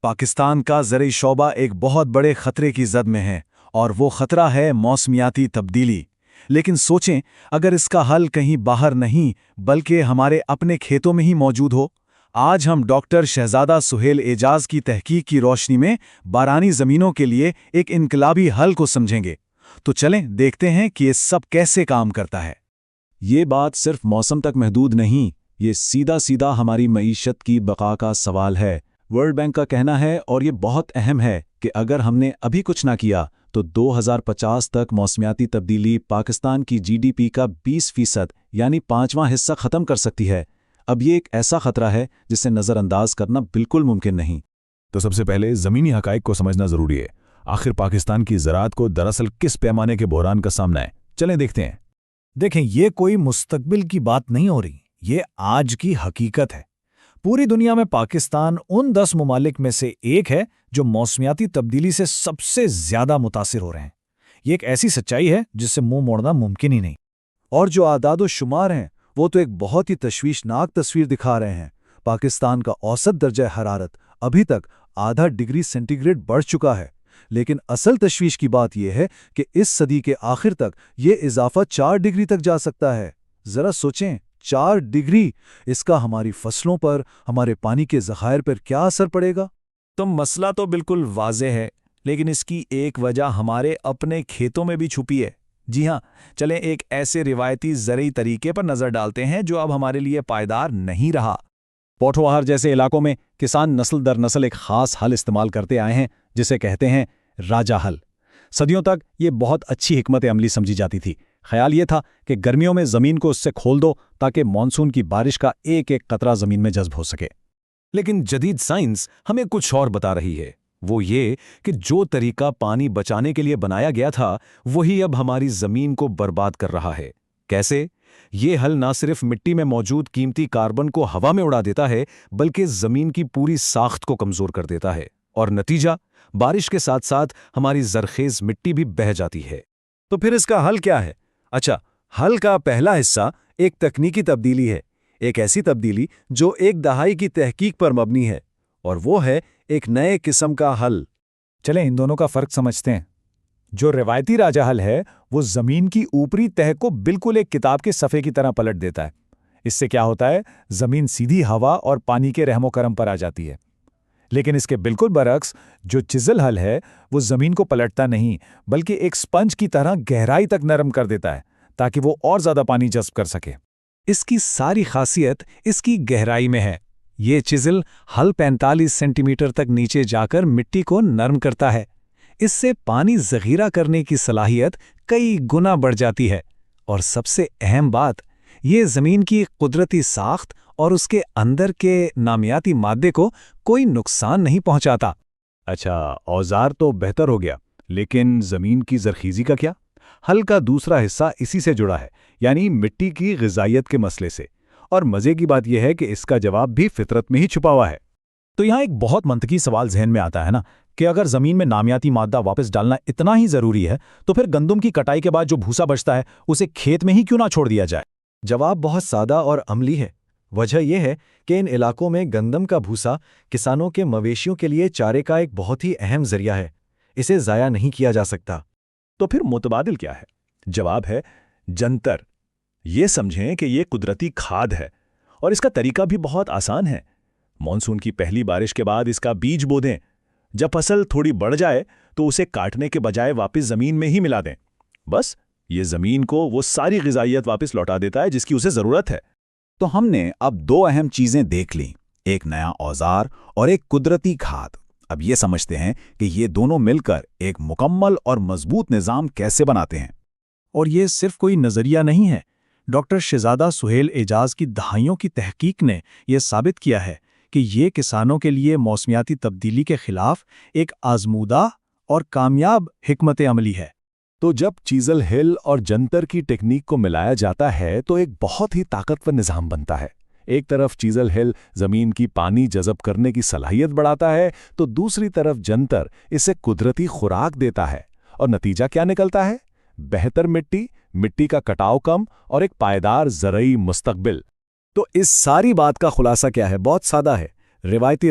پاکستان کا زرعی شعبہ ایک بہت بڑے خطرے کی زد میں ہے، اور وہ خطرہ ہے موسمیاتی تبدیلی۔ لیکن سوچیں، اگر اس کا حل کہیں باہر نہیں بلکہ ہمارے اپنے کھیتوں میں ہی موجود ہو۔ آج ہم ڈاکٹر شہزادہ سہیل اعجاز کی تحقیق کی روشنی میں بارانی زمینوں کے لیے ایک انقلابی حل کو سمجھیں گے۔ تو چلیں دیکھتے ہیں کہ یہ سب کیسے کام کرتا ہے۔ یہ بات صرف موسم تک محدود نہیں، یہ سیدھا سیدھا ہماری معیشت کی بقا کا سوال ہے۔ ورلڈ بینک کا کہنا ہے، اور یہ بہت اہم ہے، کہ اگر ہم نے ابھی کچھ نہ کیا تو 2050 تک موسمیاتی تبدیلی پاکستان کی جی ڈی پی کا 20% یعنی 5واں حصہ ختم کر سکتی ہے۔ اب یہ ایک ایسا خطرہ ہے جسے نظر انداز کرنا بالکل ممکن نہیں۔ تو سب سے پہلے زمینی حقائق کو سمجھنا ضروری ہے۔ آخر پاکستان کی زراعت کو دراصل کس پیمانے کے بحران کا سامنا ہے، چلیں دیکھتے ہیں۔ دیکھیں، یہ کوئی مستقبل کی بات نہیں ہو رہی، یہ آج کی حقیقت ہے۔ پوری دنیا میں پاکستان ان 10 ممالک میں سے ایک ہے جو موسمیاتی تبدیلی سے سب سے زیادہ متاثر ہو رہے ہیں۔ یہ ایک ایسی سچائی ہے جس سے منہ موڑنا ممکن ہی نہیں۔ اور جو اعداد و شمار ہیں وہ تو ایک بہت ہی تشویشناک تصویر دکھا رہے ہیں۔ پاکستان کا اوسط درجہ حرارت ابھی تک ½ ڈگری سینٹی گریڈ بڑھ چکا ہے، لیکن اصل تشویش کی بات یہ ہے کہ اس صدی کے آخر تک یہ اضافہ 4 ڈگری تک جا سکتا ہے۔ ذرا سوچیں، 4 ڈگری! اس کا ہماری فصلوں پر، ہمارے پانی کے ذخائر پر کیا اثر پڑے گا؟ تو مسئلہ تو بالکل واضح ہے، لیکن اس کی ایک وجہ ہمارے اپنے کھیتوں میں بھی چھپی ہے۔ جی ہاں، چلیں ایک ایسے روایتی زرعی طریقے پر نظر ڈالتے ہیں جو اب ہمارے لیے پائیدار نہیں رہا۔ پوٹھوہار جیسے علاقوں میں کسان نسل در نسل ایک خاص حل استعمال کرتے آئے ہیں جسے کہتے ہیں راجہ حل۔ صدیوں تک یہ بہت اچھی حکمت عملی سمجھی جاتی تھی۔ خیال یہ تھا کہ گرمیوں میں زمین کو اس سے کھول دو تاکہ مانسون کی بارش کا ایک ایک قطرہ زمین میں جذب ہو سکے۔ لیکن جدید سائنس ہمیں کچھ اور بتا رہی ہے۔ وہ یہ کہ جو طریقہ پانی بچانے کے لیے بنایا گیا تھا وہی اب ہماری زمین کو برباد کر رہا ہے۔ کیسے؟ یہ حل نہ صرف مٹی میں موجود قیمتی کاربن کو ہوا میں اڑا دیتا ہے بلکہ زمین کی پوری ساخت کو کمزور کر دیتا ہے، اور نتیجہ بارش کے ساتھ ساتھ ہماری زرخیز مٹی بھی بہہ جاتی ہے۔ تو پھر اس کا حل کیا ہے؟ اچھا، حل کا پہلا حصہ ایک تکنیکی تبدیلی ہے، ایک ایسی تبدیلی جو ایک دہائی کی تحقیق پر مبنی ہے، اور وہ ہے ایک نئے قسم کا حل۔ چلیں ان دونوں کا فرق سمجھتے ہیں۔ جو روایتی راجہ حل ہے وہ زمین کی اوپری تہہ کو بالکل ایک کتاب کے صفحے کی طرح پلٹ دیتا ہے۔ اس سے کیا ہوتا ہے؟ زمین سیدھی ہوا اور پانی کے رحم و کرم پر آ جاتی ہے۔ لیکن اس کے بالکل برعکس جو چزل حل ہے وہ زمین کو پلٹتا نہیں بلکہ ایک سپنج کی طرح گہرائی تک نرم کر دیتا ہے تاکہ وہ اور زیادہ پانی جذب کر سکے۔ اس کی ساری خاصیت اس کی گہرائی میں ہے۔ یہ چزل حل 45 سینٹی میٹر تک نیچے جا کر مٹی کو نرم کرتا ہے۔ اس سے پانی ذخیرہ کرنے کی صلاحیت کئی گنا بڑھ جاتی ہے، اور سب سے اہم بات، یہ زمین کی قدرتی ساخت اور اس کے اندر کے نامیاتی مادے کو کوئی نقصان نہیں پہنچاتا۔ اچھا، اوزار تو بہتر ہو گیا، لیکن زمین کی زرخیزی کا کیا؟ حل کا دوسرا حصہ اسی سے جڑا ہے، یعنی مٹی کی غذائیت کے مسئلے سے۔ اور مزے کی بات یہ ہے کہ اس کا جواب بھی فطرت میں ہی چھپا ہوا ہے۔ تو یہاں ایک بہت منطقی سوال ذہن میں آتا ہے نا، کہ اگر زمین میں نامیاتی مادہ واپس ڈالنا اتنا ہی ضروری ہے تو پھر گندم کی کٹائی کے بعد جو بھوسا بچتا ہے اسے کھیت میں ہی کیوں نہ چھوڑ دیا جائے؟ جواب بہت سادہ اور عملی ہے۔ وجہ یہ ہے کہ ان علاقوں میں گندم کا بھوسا کسانوں کے مویشیوں کے لیے چارے کا ایک بہت ہی اہم ذریعہ ہے، اسے ضائع نہیں کیا جا سکتا۔ تو پھر متبادل کیا ہے؟ جواب ہے جنتر۔ یہ سمجھیں کہ یہ قدرتی کھاد ہے، اور اس کا طریقہ بھی بہت آسان ہے۔ مانسون کی پہلی بارش کے بعد اس کا بیج بو دیں۔ جب فصل تھوڑی بڑھ جائے تو اسے کاٹنے کے بجائے واپس زمین میں ہی ملا دیں۔ بس یہ زمین کو وہ ساری غذائیت واپس لوٹا دیتا ہے جس کی اسے ضرورت ہے۔ تو ہم نے اب 2 اہم چیزیں دیکھ لیں، ایک نیا اوزار اور ایک قدرتی کھاد۔ اب یہ سمجھتے ہیں کہ یہ دونوں مل کر ایک مکمل اور مضبوط نظام کیسے بناتے ہیں۔ اور یہ صرف کوئی نظریہ نہیں ہے۔ ڈاکٹر شہزادہ سہیل اعجاز کی دہائیوں کی تحقیق نے یہ ثابت کیا ہے کہ یہ کسانوں کے لیے موسمیاتی تبدیلی کے خلاف ایک آزمودہ اور کامیاب حکمت عملی ہے۔ تو جب چیزل ہل اور جنتر کی ٹیکنیک کو ملایا جاتا ہے تو ایک بہت ہی طاقتور نظام بنتا ہے۔ ایک طرف چیزل ہل زمین کی پانی جذب کرنے کی صلاحیت بڑھاتا ہے تو دوسری طرف جنتر اسے قدرتی خوراک دیتا ہے، اور نتیجہ کیا نکلتا ہے؟ بہتر مٹی کا کٹاؤ کم اور ایک پائیدار زرعی مستقبل۔ تو اس ساری بات کا خلاصہ کیا ہے؟ بہت سادہ ہے۔ روایتی